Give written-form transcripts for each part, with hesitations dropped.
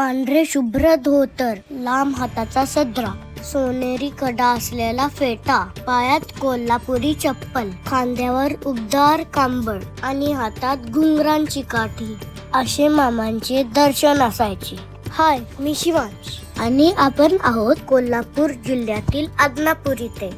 पांढरे शुभ्र धोतर, लांब हाताचा सदरा, सोनेरी कडा असलेला फेटा, पायात कोल्हापुरी चप्पल, खांद्यावर उबदार कांबळ आणि हातात घुंगरांची काठी असे मामांचे दर्शन असायचे. हाय, मी शिवांश आणि आपण आहोत कोल्हापूर जिल्ह्यातील आदमापूर इथे.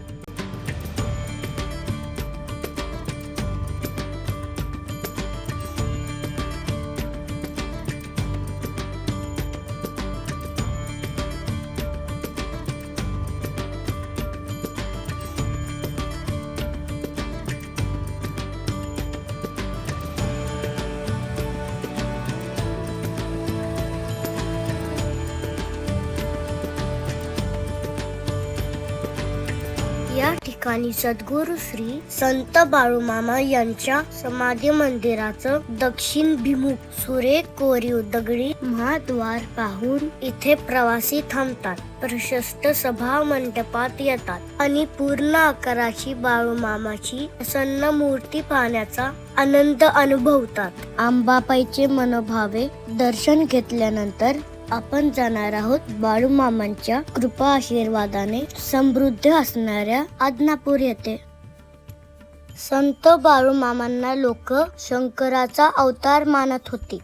या ठिकाणी सद्गुरू श्री संत बाळूमामा यांच्या समाधी मंदिराचं दक्षिणभिमुख सुरेख कोरीव दगडी महाद्वार पाहून इथे प्रवासी थांबतात, प्रशस्त सभा मंडपात येतात आणि पूर्ण आकाराची बाळूमामाची प्रसन्न मूर्ती पाहण्याचा आनंद अनुभवतात. अंबाबाईचे मनोभावे दर्शन घेतल्यानंतर आपण जाणार आहोत बाळूमामांच्या कृपा आशीर्वादाने समृद्ध असणाऱ्या आदमापूर येथे. संत बाळूमामांना लोक शंकराचा अवतार मानत होते.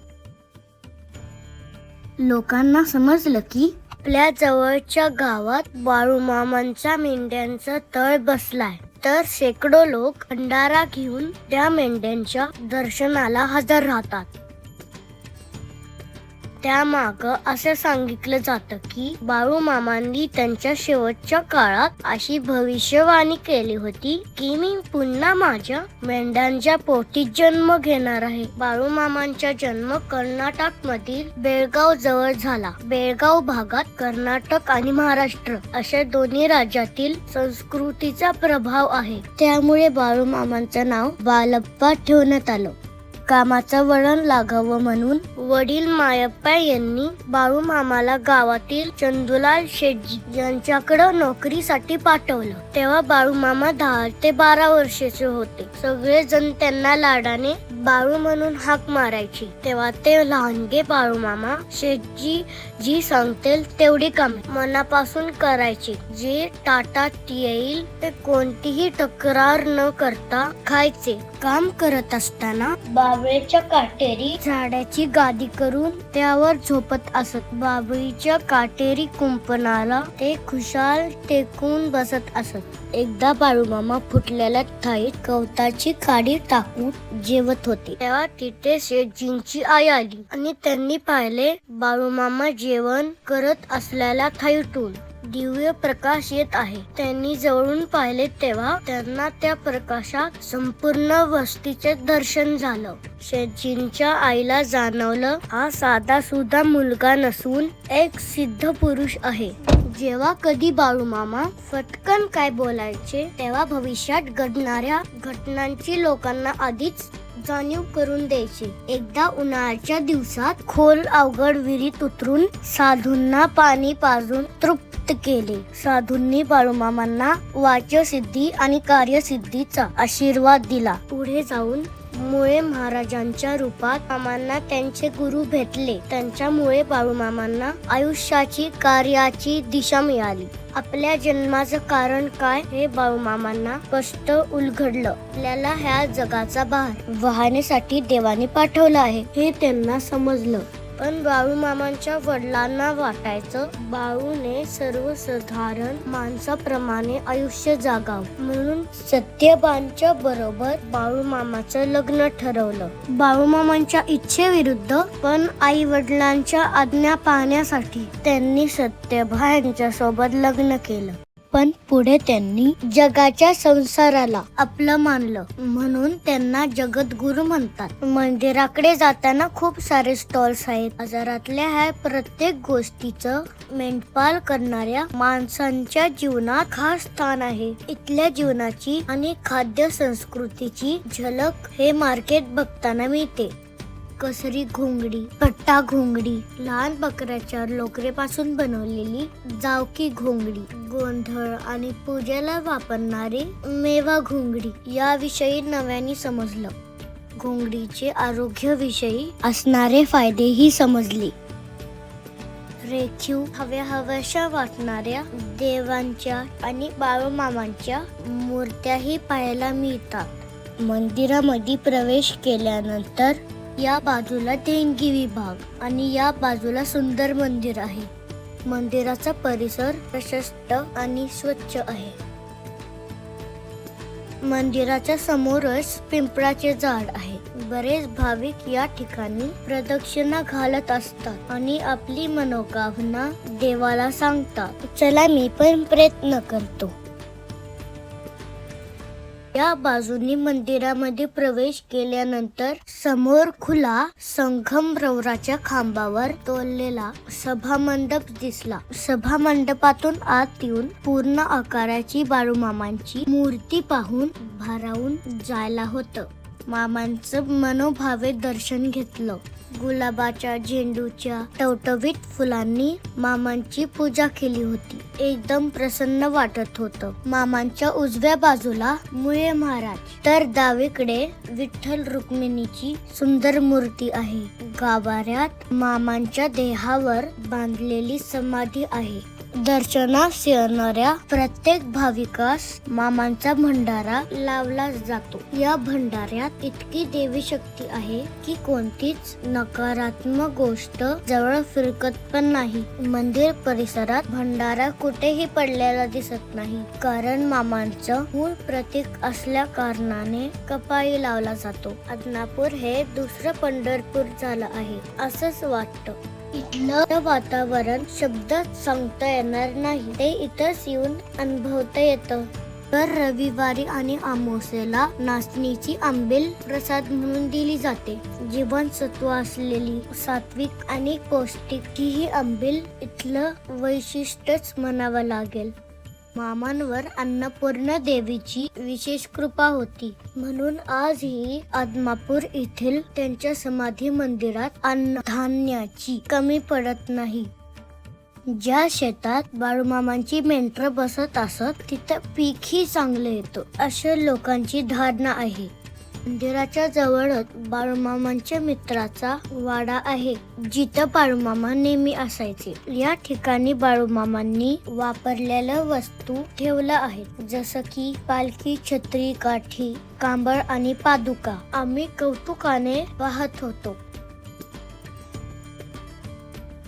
लोकांना समजलं की आपल्या जवळच्या गावात बाळूमामांच्या मेंढ्यांचा तळ बसलाय, तर शेकडो लोक भंडारा घेऊन त्या मेंढ्यांच्या दर्शनाला हजर राहतात. त्यामाग असं सांगितलं जातं की बाळूमामांनी त्यांच्या शेवटच्या काळात अशी भविष्यवाणी केली होती की मी पुन्हा माझ्या मेंढ्यांच्या पोटी जन्म घेणार आहे. बाळूमामांचा जन्म कर्नाटक मधील बेळगाव जवळ झाला. बेळगाव भागात कर्नाटक आणि महाराष्ट्र अशा दोन्ही राज्यातील संस्कृतीचा प्रभाव आहे. त्यामुळे बाळूमामांचं नाव बालप्पा ठेवण्यात आलं. कामाचं वळण लागावं म्हणून वडील मायप्पा यांनी बाळूमामाला गावातील चंदूलाल शेटजी यांच्याकडे नोकरीसाठी पाठवलं. तेव्हा बाळूमामा 10 ते 12 वर्षाचे होते. सगळेजण त्यांना लाडाने बाळू म्हणून हाक मारायची. तेव्हा ते लहानगे बाळूमामा शेटजी जी सांगतील तेवढी कामे मनापासून करायची. जे ताटात येईल ते कोणतीही तक्रार न करता खायचे. काम करत असताना बाबळीच्या काटेरी झाडाची गादी करून त्यावर झोपत असत. बाबळीच्या काटेरी कुंपणाला ते खुशाल टेकून बसत असत. एकदा बाळूमामा फुटलेल्या थाळीत गवताची काडी टाकून जेवत होते. तेव्हा तिथे शेटजींची आई आली आणि त्यांनी पाहिले बाळूमामा जेवण करत असलेल्या थाळीतून दिव्य प्रकाश येत आहे. त्यांनी जवळून पाहिले तेव्हा त्यांना त्या प्रकाशात संपूर्ण वस्तीचे दर्शन झालं. शेटजींच्या आईला जाणवलं हा साधा सुद्धा मुलगा नसून एक सिद्ध पुरुष आहे. जेव्हा कधी बाळूमामा फटकन काय बोलायचे तेव्हा भविष्यात घडणाऱ्या घटनांची लोकांना आधीच जाणीव करून द्यायची. एकदा उन्हाळ्याच्या दिवसात खोल अवघड विहिरीत उतरून साधूंना पाणी पाजून तृप्त केले. साधूंनी बाळूमामांना वाच्यसिद्धी आणि कार्यसिद्धीचा आशीर्वाद दिला. पुढे जाऊन मुळे महाराजांच्या रूपात मामांना त्यांचे गुरु भेटले. त्यांच्यामुळे बाळूमामांना आयुष्याची कार्याची दिशा मिळाली. आपल्या जन्माचं कारण काय हे बाळूमामांना स्पष्ट उलगडलं. आपल्याला ह्या जगाचा भार वाहण्यासाठी देवाने पाठवला आहे हे त्यांना समजलं. पण बाळूमामांच्या वडिलांना वाटायचं बाळूने सर्वसाधारण माणसाप्रमाणे आयुष्य जागावं, म्हणून सत्यबानच्या बरोबर बाळूमामाचं लग्न ठरवलं. बाळूमामांच्या इच्छेविरुद्ध पण आई वडिलांच्या आज्ञा पाहण्यासाठी त्यांनी सत्यभा यांच्यासोबत लग्न केलं. पण पुढे त्यांनी जगाच्या संसाराला आपलं मानलं म्हणून त्यांना जगद्गुरु म्हणतात. मंदिराकडे जाताना खूप सारे स्टॉल्स आहेत. बाजारातल्या ह्या प्रत्येक गोष्टीचं मेंढपाळ करणाऱ्या माणसांच्या जीवनात खास स्थान आहे. इथल्या जीवनाची आणि खाद्य संस्कृतीची झलक हे मार्केट बघताना मिळते. कसरी घोंगडी, कट्टा घोंगडी, लहान बकऱ्याच्या लोकरेपासून बनवलेली जावकी घोंगडी, गोंधळ आणि पूजेला वापरणारी मेवा घोंगडी याविषयी नव्याने समजलं. घोंगडीचे आरोग्याविषयी असणारे फायदेही समजले. रेखीव हव्याशा वाटणाऱ्या देवांच्या आणि बाळूमामांच्या मूर्त्याही पाहायला मिळतात. मंदिरामध्ये प्रवेश केल्यानंतर या बाजूला देणगी विभाग आणि या बाजूला सुंदर मंदिर आहे. मंदिराचा परिसर प्रशस्त आणि स्वच्छ आहे. मंदिराच्या समोरच पिंपळाचे झाड आहे. बरेच भाविक या ठिकाणी प्रदक्षिणा घालत असतात आणि आपली मनोकामना देवाला सांगतात. चला मी पण प्रयत्न करतो. या बाजूनी मंदिरामध्ये प्रवेश केल्यानंतर समोर खुला संगमरवराच्या खांबावर तोललेला सभामंडप दिसला. सभामंडपातून आत येऊन पूर्ण आकाराची बाळूमामांची मूर्ती पाहून भारावून जायला होतं. मामांचं मनोभावे दर्शन घेतलं. गुलाबाच्या, झेंडूच्या टवटवीत फुलांनी मामांची पूजा केली होती. एकदम प्रसन्न वाटत होतं. मामांच्या उजव्या बाजूला मुळे महाराज तर डावीकडे विठ्ठल रुक्मिणीची सुंदर मूर्ती आहे. गाभाऱ्यात मामांच्या देहावर बांधलेली समाधी आहे. दर्शनास येणाऱ्या प्रत्येक भाविकास मामांचा भंडारा लावला जातो. या भंडाऱ्यात इतकी देवी शक्ती आहे की कोणतीच नकारात्मक गोष्ट जवळ फिरकत पण नाही. मंदिर परिसरात भंडारा कुठेही पडलेला दिसत नाही, कारण मामांचं मूळ प्रतीक असल्या कारणाने कपाळी लावला जातो. आदमापूर हे दुसरं पंढरपूर झालं आहे असंच वाटतं. इथलं वातावरण शब्दात सांगता येणार नाही, ते इथंच येऊन अनुभवता येतं. तर रविवारी आणि अमावस्येला नाचणीची आंबील प्रसाद म्हणून दिली जाते. जीवनसत्व असलेली, सात्विक आणि पौष्टिक ही आंबील इथलं वैशिष्ट्यच म्हणावं लागेल. मामांवर अन्नपूर्णा देवीची विशेष कृपा होती, म्हणून आजही आदमापूर येथील त्यांच्या समाधी मंदिरात अन्नधान्याची कमी पडत नाही. ज्या शेतात बाळूमामांची मेंढरं बसत असत तिथं पीकही चांगलं येतं, अशा लोकांची धारणा आहे. मंदिराच्या जवळच बाळूमामांच्या मित्राचा वाडा आहे, जिथं बाळूमामा नेहमी असायचे. या ठिकाणी बाळूमामांनी वापरलेल्या वस्तू ठेवल्या आहेत, जसं की पालखी, छत्री, काठी, कांबळ आणि पादुका. आम्ही कौतुकाने पाहत होतो.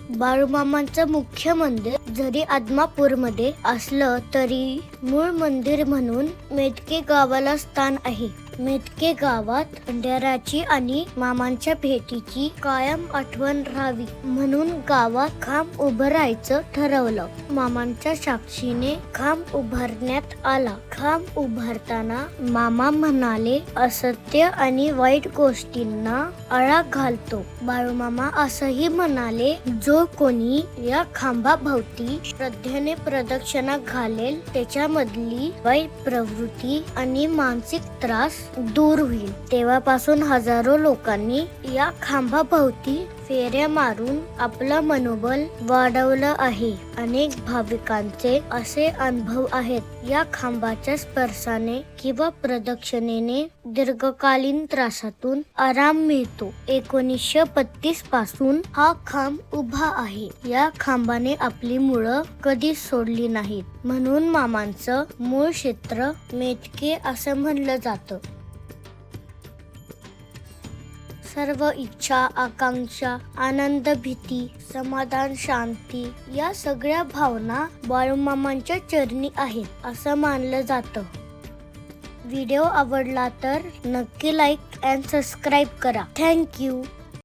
बाळूमामांचं मुख्य मंदिर जरी आदमापूरमध्ये असलं तरी मूळ मंदिर म्हणून मेदके गावाला स्थान आहे. मेदके गावात भंडाऱ्याची आणि मामांच्या भेटीची कायम आठवण राहावी म्हणून गावात खांब उभारायचं ठरवलं. मामांच्या साक्षीने खांब उभारण्यात आला. खांब उभारताना मामा म्हणाले, असत्य आणि वाईट गोष्टींना आळा घालतो. बाळूमामा असंही म्हणाले, जो कोणी या खांबाभोवती श्रद्धेने प्रदक्षिणा घालेल त्याच्यामधली वाईट प्रवृत्ती आणि मानसिक त्रास दूर होईल. तेव्हापासून हजारो लोकांनी या खांबाभोवती फेऱ्या मारून आपलं मनोबल वाढवलं आहे. अनेक भाविकांचे असे अनुभव आहेत. या खांबाच्या स्पर्शाने किंवा प्रदक्षिणेने दीर्घकालीन त्रासातून आराम मिळतो. 1935 पासून हा खांब उभा आहे. या खांबाने आपली मुळं कधीच सोडली नाहीत, म्हणून मामांचं मूळ क्षेत्र मेदके असं म्हणलं जातं. सर्व इच्छा, आकांक्षा, आनंद, भीती, समाधान, शांती या सगळ्या भावना बाळूमामांच्या चरणी आहेत असं मानलं जातं. व्हिडिओ आवडला तर नक्की लाईक अँड सबस्क्राईब करा. थँक्यू.